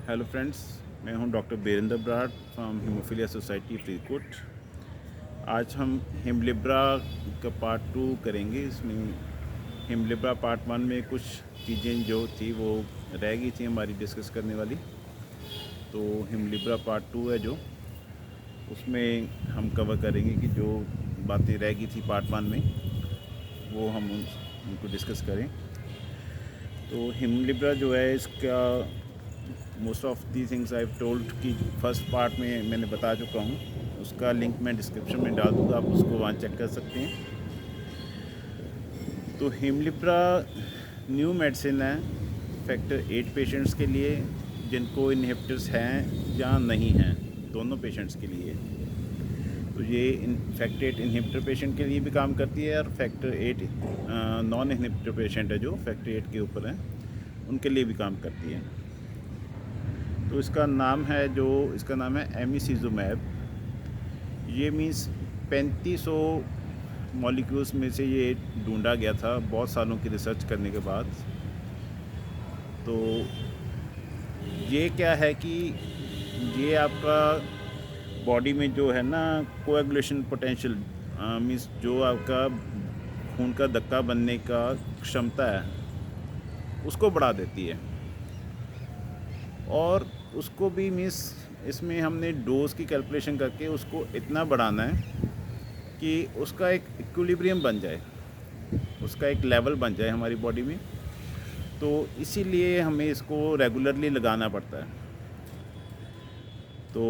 Hello friends, मैं हूं doctor Birendra Brar from haemophilia society Faridkot. आज हम हिमलिब्रा का पार्ट 2 करेंगे। इसमें हिमलिब्रा पार्ट 1 में कुछ चीज़ें जो थी वो रह गई थी हमारी डिस्कस करने वाली। तो हिमलिब्रा पार्ट 2 है जो, उसमें हम कवर करेंगे कि जो बातें रह गई थी पार्ट 1 में वो हम उनको डिस्कस करें। तो हिमलिब्रा जो है इसका most of the things I told कि फर्स्ट पार्ट में मैंने बता चुका हूँ। उसका लिंक मैं डिस्क्रिप्शन में डाल दूँगा, आप उसको वहाँ चेक कर सकते हैं। तो हिमलिब्रा न्यू मेडिसिन है फैक्टर 8 पेशेंट्स के लिए जिनको इनहिबिटर्स हैं या नहीं हैं, दोनों पेशेंट्स के लिए। तो ये फैक्टर 8 इनहिबिटर पेशेंट के लिए भी काम करती है और फैक्टर 8 नॉन इनहिबिटर पेशेंट है जो फैक्टर 8 के ऊपर हैं, उनके लिए भी काम करती है। तो इसका नाम है एमिसिजुमैब। ये मीन्स 3500 मॉलिक्यूल्स में से ये ढूंढा गया था बहुत सालों की रिसर्च करने के बाद। तो ये क्या है कि ये आपका बॉडी में जो है ना कोएगुलेशन पोटेंशियल मीन्स जो आपका खून का धक्का बनने का क्षमता है उसको बढ़ा देती है। और उसको भी मीन्स इसमें हमने डोज की कैलकुलेशन करके उसको इतना बढ़ाना है कि उसका एक इक्विलिब्रियम बन जाए, उसका एक लेवल बन जाए हमारी बॉडी में। तो इसीलिए हमें इसको रेगुलरली लगाना पड़ता है। तो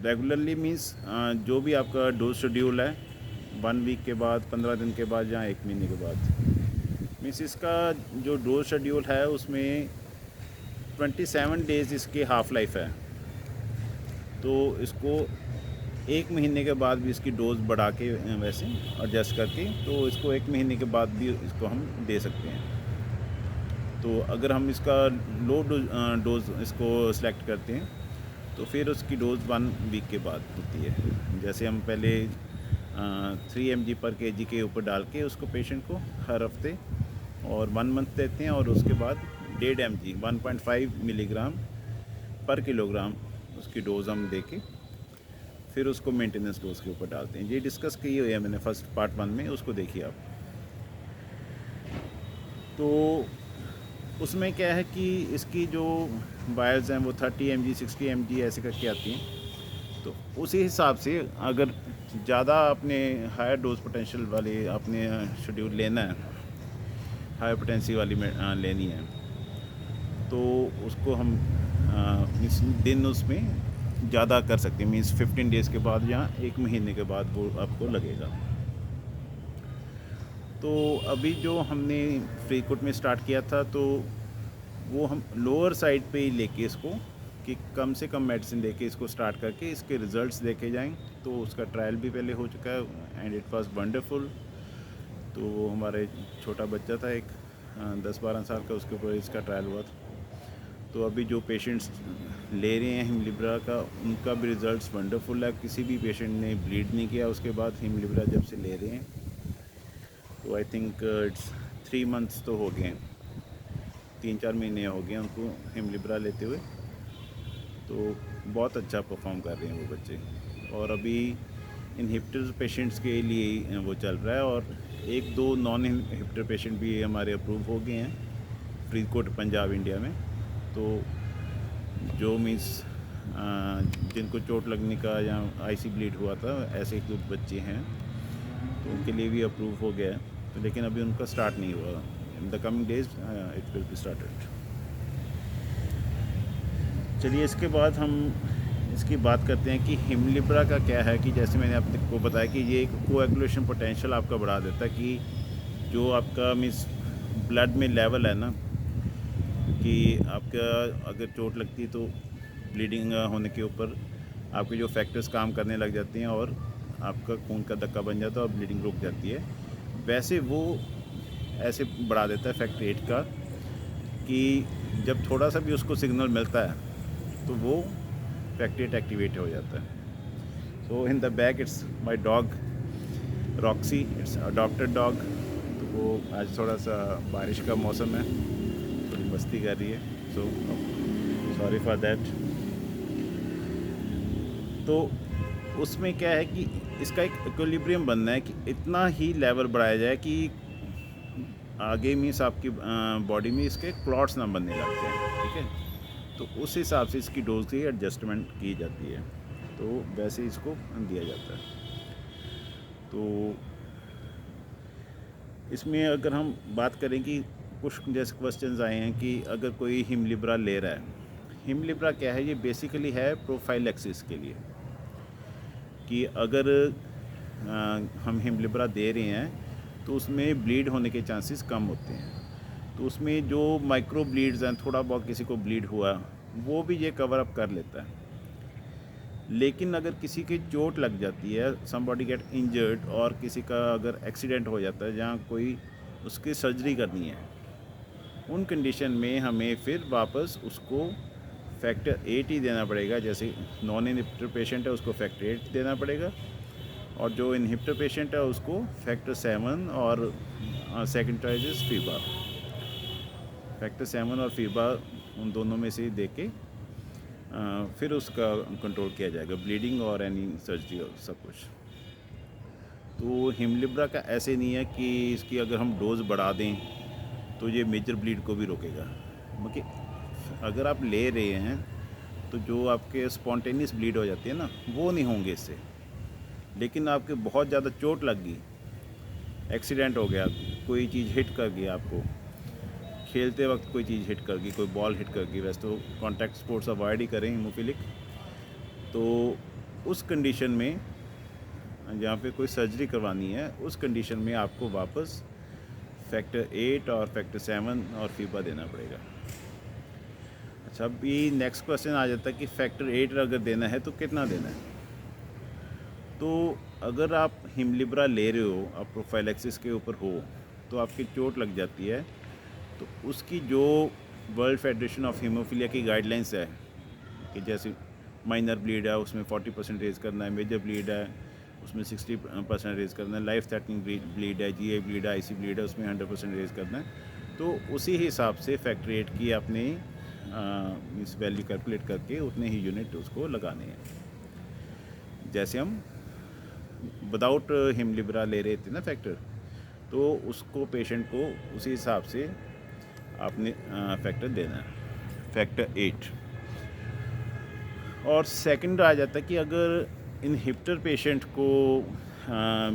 रेगुलरली मीन्स जो भी आपका डोज शेड्यूल है 1 वीक के बाद, 15 दिन के बाद या 1 महीने के बाद, मीन्स इसका जो डोज शेड्यूल है उसमें 27 डेज़ इसकी हाफ़ लाइफ है। तो इसको 1 महीने के बाद भी इसकी डोज़ बढ़ा के वैसे एडजस्ट करके तो इसको 1 महीने के बाद भी इसको हम दे सकते हैं। तो अगर हम इसका लो डोज़ इसको सेलेक्ट करते हैं तो फिर उसकी डोज़ 1 वीक के बाद होती है। जैसे हम पहले 3 mg पर kg के ऊपर डाल के उसको पेशेंट को हर हफ्ते और 1 मंथ देते हैं, और उसके बाद 1.5 mg 1.5 मिलीग्राम पर किलोग्राम उसकी डोज़ हम दे के फिर उसको मेंटेनेंस डोज के ऊपर डालते हैं। ये डिस्कस की हुई है मैंने फर्स्ट पार्ट 1 में, उसको देखिए आप। तो उसमें क्या है कि इसकी जो वायर्स हैं वो 30 mg 60 mg ऐसे करके आती हैं। तो उसी हिसाब से अगर ज़्यादा आपने हायर डोज पोटेंशियल वाली आपने शेड्यूल लेना है, हायर पोटेंसी वाली में लेनी है, तो उसको हम दिन उसमें ज़्यादा कर सकते हैं। मीन्स 15 डेज़ के बाद या 1 महीने के बाद वो आपको लगेगा। तो अभी जो हमने फरीदकोट में स्टार्ट किया था तो वो हम लोअर साइड पे ही लेके इसको कि कम से कम मेडिसिन देके इसको स्टार्ट करके इसके रिज़ल्ट्स देखे जाएं। तो उसका ट्रायल भी पहले हो चुका है एंड इट वाज वंडरफुल। तो वो हमारे छोटा बच्चा था एक 10-12 साल का, उसके ऊपर इसका ट्रायल हुआ था। तो अभी जो पेशेंट्स ले रहे हैं हिमलिब्रा का, उनका भी रिज़ल्ट्स वंडरफुल है। किसी भी पेशेंट ने ब्लीड नहीं किया उसके बाद हिमलिब्रा जब से ले रहे हैं। तो आई थिंक इट्स 3 मंथ्स तो हो गए हैं, 3-4 महीने हो गए उनको हिमलिब्रा लेते हुए। तो बहुत अच्छा परफॉर्म कर रहे हैं वो बच्चे। और अभी इनहिबिटर पेशेंट्स के लिए वो चल रहा है, और 1-2 नॉन इनहिबिटर पेशेंट भी हमारे अप्रूव हो गए हैं फरीदकोट पंजाब इंडिया में। तो जो मीन्स जिनको चोट लगने का या आईसी ब्लीड हुआ था ऐसे कुछ बच्चे हैं, तो उनके लिए भी अप्रूव हो गया है। तो लेकिन अभी उनका स्टार्ट नहीं हुआ। In the coming days it will be started. चलिए इसके बाद हम इसकी बात करते हैं कि हिमलिब्रा का क्या है। कि जैसे मैंने आपको बताया कि ये एक कोएगुलेशन पोटेंशियल आपका बढ़ा देता है कि जो आपका मीन्स ब्लड में लेवल है ना, कि आपका अगर चोट लगती है तो ब्लीडिंग होने के ऊपर आपके जो फैक्टर्स काम करने लग जाते हैं और आपका खून का धक्का बन जाता है और ब्लीडिंग रुक जाती है। वैसे वो ऐसे बढ़ा देता है फैक्टर 8 का कि जब थोड़ा सा भी उसको सिग्नल मिलता है तो वो फैक्टर 8 एक्टिवेट हो जाता है। So in the back it's my dog Roxy, it's adopted dog. तो वो आज थोड़ा सा बारिश का मौसम है, थोड़ी मस्ती कर रही है। So sorry for that. तो उसमें क्या है कि इसका एक इक्विलिब्रियम बनना है कि इतना ही लेवल बढ़ाया जाए कि आगे मीन्स आपकी बॉडी में इसके क्लॉट्स ना बनने लगते हैं, ठीक है। तो उस हिसाब से इसकी डोज की एडजस्टमेंट की जाती है, तो वैसे इसको दिया जाता है। तो इसमें अगर हम बात करें कि कुछ जैसे क्वेश्चंस आए हैं कि अगर कोई हिमलिब्रा ले रहा है, हिमलिब्रा क्या है, ये बेसिकली है प्रोफाइलैक्सिस के लिए, कि अगर हम हिमलिब्रा दे रहे हैं तो उसमें ब्लीड होने के चांसेस कम होते हैं। तो उसमें जो माइक्रो ब्लीड्स हैं, थोड़ा बहुत किसी को ब्लीड हुआ, वो भी ये कवर अप कर लेता है। लेकिन अगर किसी की चोट लग जाती है, समबॉडी गेट इंजर्ड, और किसी का अगर एक्सीडेंट हो जाता है जहाँ कोई उसकी सर्जरी करनी है, उन कंडीशन में हमें फिर वापस उसको फैक्टर 8 ही देना पड़ेगा। जैसे नॉन इनहिबिटर पेशेंट है उसको फैक्टर 8 देना पड़ेगा, और जो इनहिबिटर पेशेंट है उसको फैक्टर 7 और second choice is FIBA. Factor 7 और फीबा उन दोनों में से दे के फिर उसका कंट्रोल किया जाएगा, ब्लीडिंग और एनी सर्जरी और सब कुछ। तो हिमलिब्रा का ऐसे नहीं है कि इसकी अगर हम डोज बढ़ा दें तो ये मेजर ब्लीड को भी रोकेगा। क्योंकि अगर आप ले रहे हैं तो जो आपके स्पॉन्टेनियस ब्लीड हो जाती है ना, वो नहीं होंगे इससे। लेकिन आपके बहुत ज़्यादा चोट लग गई, एक्सीडेंट हो गया, कोई चीज़ हिट कर गई आपको, खेलते वक्त कोई चीज़ हिट कर गई, कोई बॉल हिट कर गई, वैसे तो कॉन्टैक्ट स्पोर्ट्स अवॉइड ही करें हीमोफिलिक। तो उस कंडीशन में जहाँ पे कोई सर्जरी करवानी है, उस कंडीशन में आपको वापस फैक्टर 8 और फैक्टर 7 और फीबा देना पड़ेगा। अच्छा, अभी नेक्स्ट क्वेश्चन आ जाता है कि फैक्टर 8 अगर देना है तो कितना देना है। तो अगर आप हिमलिब्रा ले रहे हो, आप प्रोफाइलैक्सिस के ऊपर हो, तो आपकी चोट लग जाती है, तो उसकी जो वर्ल्ड फेडरेशन ऑफ हीमोफीलिया की गाइडलाइंस है कि जैसे माइनर ब्लीड है उसमें 40% रेज करना है, मेजर ब्लीड है उसमें 60% रेज करना है, लाइफ थ्रेटनिंग ब्लीड है, जीए ब्लीड है, आईसी ब्लीड है, उसमें 100% रेज करना है। तो उसी हिसाब से फैक्टर 8 की आपने इस वैल्यू कैलकुलेट करके उतने ही यूनिट उसको लगाने हैं। जैसे हम विदाउट हिमलिब्रा ले रहे थे ना फैक्टर, तो उसको पेशेंट को उसी हिसाब से आपने फैक्टर देना है, फैक्टर 8। और सेकंड आ जाता है कि अगर इनहिबिटर पेशेंट को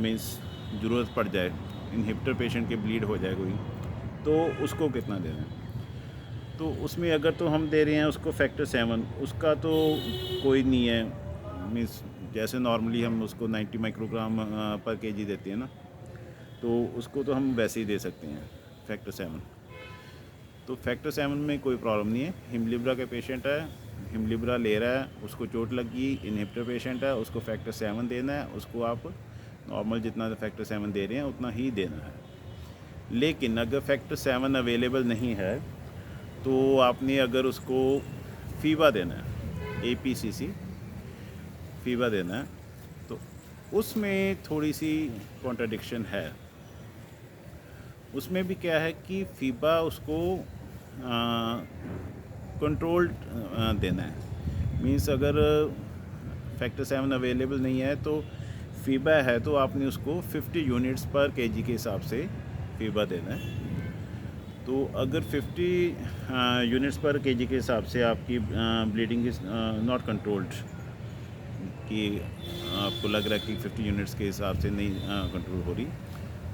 मीन्स ज़रूरत पड़ जाए, इनहिबिटर पेशेंट के ब्लीड हो जाए कोई, तो उसको कितना देना है। तो उसमें अगर तो हम दे रहे हैं उसको फैक्टर 7, उसका तो कोई नहीं है, मीन्स जैसे नॉर्मली हम उसको 90 माइक्रोग्राम पर केजी देते हैं ना, तो उसको तो हम वैसे ही दे सकते हैं फैक्टर 7। तो फैक्टर 7 में कोई प्रॉब्लम नहीं है। हिमलिब्रा के पेशेंट है, हिमलिब्रा ले रहा है, उसको चोट लगी, इनहिबिटर पेशेंट है, उसको फैक्टर 7 देना है, उसको आप नॉर्मल जितना फैक्टर 7 दे रहे हैं उतना ही देना है। लेकिन अगर फैक्टर 7 अवेलेबल नहीं है तो आपने अगर उसको फीबा देना है, APCC फीबा देना है, तो उसमें थोड़ी सी कॉन्ट्राडिक्शन है। उसमें भी क्या है कि फीबा उसको कंट्रोल्ड देना है। मींस अगर फैक्टर 7 अवेलेबल नहीं है तो फीबा है तो आपने उसको 50 यूनिट्स पर केजी के हिसाब से फीबा देना है। तो अगर 50 यूनिट्स पर केजी के हिसाब से आपकी ब्लीडिंग इज़ नॉट कंट्रोल्ड, कि आपको लग रहा है कि 50 यूनिट्स के हिसाब से नहीं कंट्रोल हो रही,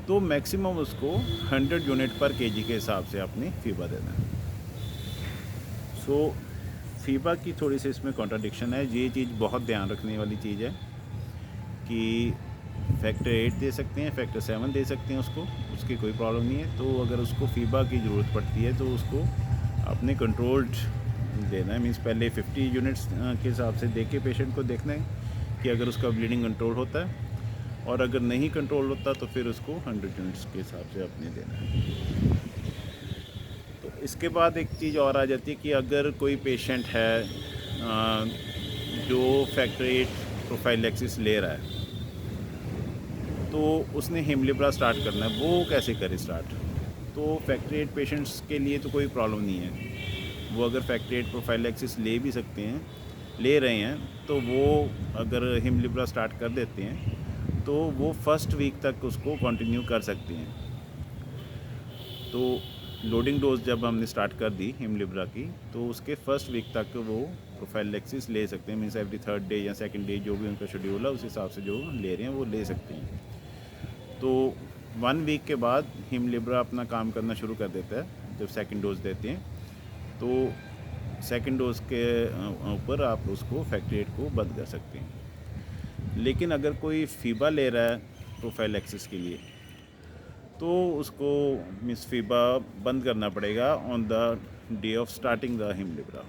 तो मैक्सिमम उसको 100 यूनिट पर केजी के हिसाब से आपने फीबा देना है। सो फीबा की थोड़ी सी इसमें कॉन्ट्राडिक्शन है। ये चीज़ बहुत ध्यान रखने वाली चीज़ है कि फैक्टर 8 दे सकते हैं, फैक्टर 7 दे सकते हैं उसको, उसकी कोई प्रॉब्लम नहीं है। तो अगर उसको फीबा की ज़रूरत पड़ती है तो उसको आपने कंट्रोल्ड देना है। मीन्स पहले 50 यूनिट्स के हिसाब से दे के पेशेंट को देखना है कि अगर उसका ब्लीडिंग कंट्रोल होता है, और अगर नहीं कंट्रोल होता तो फिर उसको 100 यूनिट्स के हिसाब से आपने देना है। तो इसके बाद एक चीज़ और आ जाती है कि अगर कोई पेशेंट है जो फैक्टर 8 प्रोफाइलैक्सिस ले रहा है, तो उसने हिमलिब्रा स्टार्ट करना है, वो कैसे करे स्टार्ट। तो फैक्टर 8 पेशेंट्स के लिए तो कोई प्रॉब्लम नहीं है, वो अगर फैक्टर 8 प्रोफाइलैक्सिस ले भी सकते हैं, ले रहे हैं, तो वो अगर हिमलिब्रा स्टार्ट कर देते हैं तो वो फर्स्ट वीक तक उसको कंटिन्यू कर सकते हैं। तो लोडिंग डोज जब हमने स्टार्ट कर दी हिमलिब्रा की, तो उसके फर्स्ट वीक तक वो प्रोफाइलैक्सिस ले सकते हैं। मीन्स एवरी थर्ड डे या सेकंड डे जो भी उनका शेड्यूल है उस हिसाब से जो ले रहे हैं वो ले सकते हैं। तो 1 वीक के बाद हिमलिब्रा अपना काम करना शुरू कर देता है जब सेकंड डोज देते हैं। तो सेकंड डोज के ऊपर आप उसको फैक्टर 8 को बंद कर सकते हैं। लेकिन अगर कोई फीबा ले रहा है प्रोफाइलैक्सिस के लिए, तो उसको मिस फीबा बंद करना पड़ेगा on the day of starting the हिमलिब्रा।